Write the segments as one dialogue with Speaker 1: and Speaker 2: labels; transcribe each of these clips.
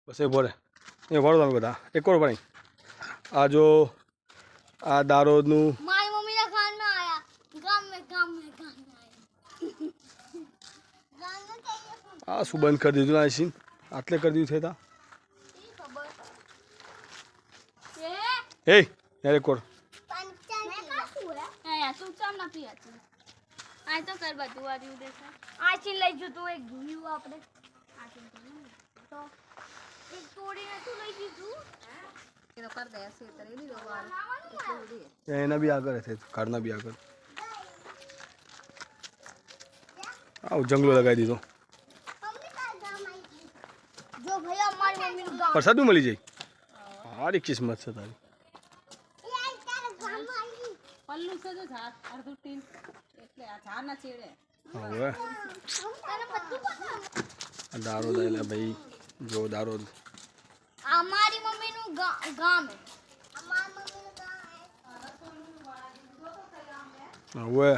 Speaker 1: બસ એ ભરે એ ભરો તમે બધા એક કોર પાણી આ જો આ દારોદનું
Speaker 2: મારી મમ્મીના ગામમાં આયા ગામ મે
Speaker 1: આ શું બંધ કરી દીધું આ સીન આટલે કરી દીધું છે તા એ યાર એક કોર
Speaker 2: આ તો કર બધું આવ્યું દેખા આ ચીન લઈ જો તો એક જોયું આપણે આ ચીન તો એક તોડી નતું લઈ દીધું એ તો કર દે છે તરે ની દોવાર
Speaker 1: એના બી આગળ છે કારના બી આગળ આવ જંગલો લગાવી દીધો
Speaker 2: જો ભૈયા મારી મમ્મીનું ગામ
Speaker 1: પ્રસાદ મળી જાય સારી કિસ્મત છે તારી
Speaker 3: પલ્લુ છે જો ઝાડ અડધું ટીન એટલે આ ઝાડ ના છેડે
Speaker 1: હવે દારો દે ભાઈ જો દારો
Speaker 2: અમારી મમ્મીનું ગામ હે અમારી મમ્મીનું ગામ
Speaker 1: હવે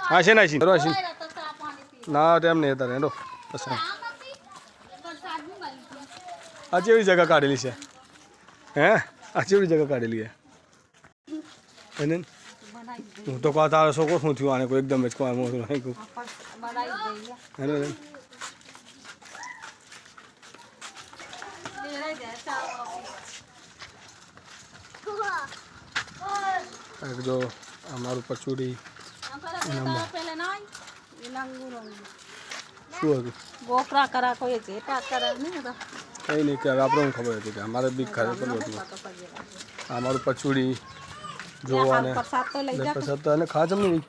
Speaker 1: હા છે ના છે બરો છે ના ટાઈમ નહીં તારે હેડો બસ આ કેવી જગ્યા કાઢેલી છે હે આ કેવી જગ્યા કાઢેલી છે એને હું તો કહા તારો છોકરો શું થયું આને કોઈ એકદમ જ કોઈ મોટું નહીં કહું હેને જો અમારું પચુડી શું હતું
Speaker 3: ગોપરા કરા કોઈ જેટા કરા નહીં
Speaker 1: કંઈ નહીં કે હવે આપણે ખબર હતી કે અમારે બી ખરે પેલું હતું અમારું પચુડી જોવાને
Speaker 3: પ્રસાદ તો લઈ જા
Speaker 1: પ્રસાદ તો એને ખા જમ નહીં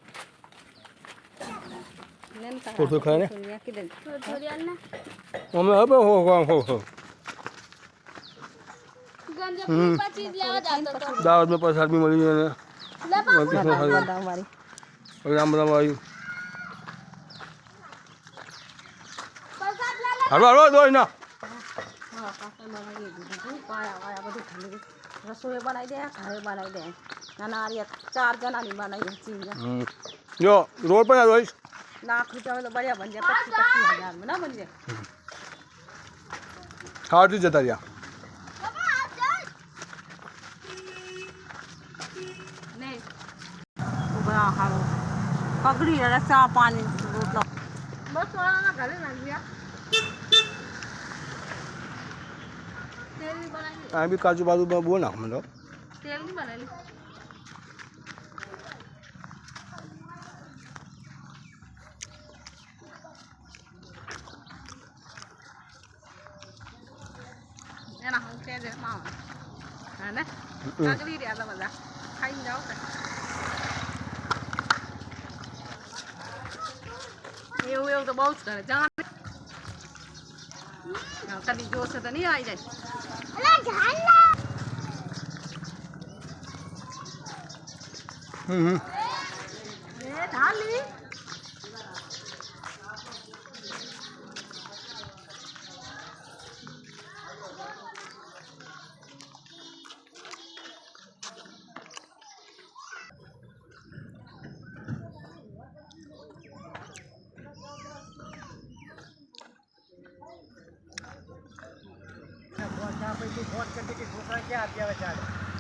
Speaker 1: થોડું ખાય ને અમે હવે હો દાવત में प्रसाद भी मળી ગયો ને રામ રામ આવ્યું હરવા દો ના
Speaker 3: રસોઈ બનાવી દે ઘરે બનાવી દે નાના ચાર જણાની બનાવી
Speaker 1: જો રોડ પર રોઈશ
Speaker 3: લાખ રૂપિયા તો બળ્યા બન જાય 25,000 માં ના બન જાય
Speaker 1: ખાવાથી જતા રહ્યા
Speaker 3: નહીં ઉભા હાલો પગડી રસા પાણી રોટલો બસ વાળાના ઘરે નાખ્યા તેલ બનાવી
Speaker 1: આ બી કાજુ બાજુ બહુ નાખ મને
Speaker 3: તેલ ની બનાવેલી એના હું કે દે માવ હા ને કાગડી રહ્યા હતા બધા ખાઈ જાઓ એવું તો બહુ જ કરે જાણ કદી જોશે તો નહીં આવી જાય ઢાલી
Speaker 4: वोट करने की घोषणा क्या किया बेचारे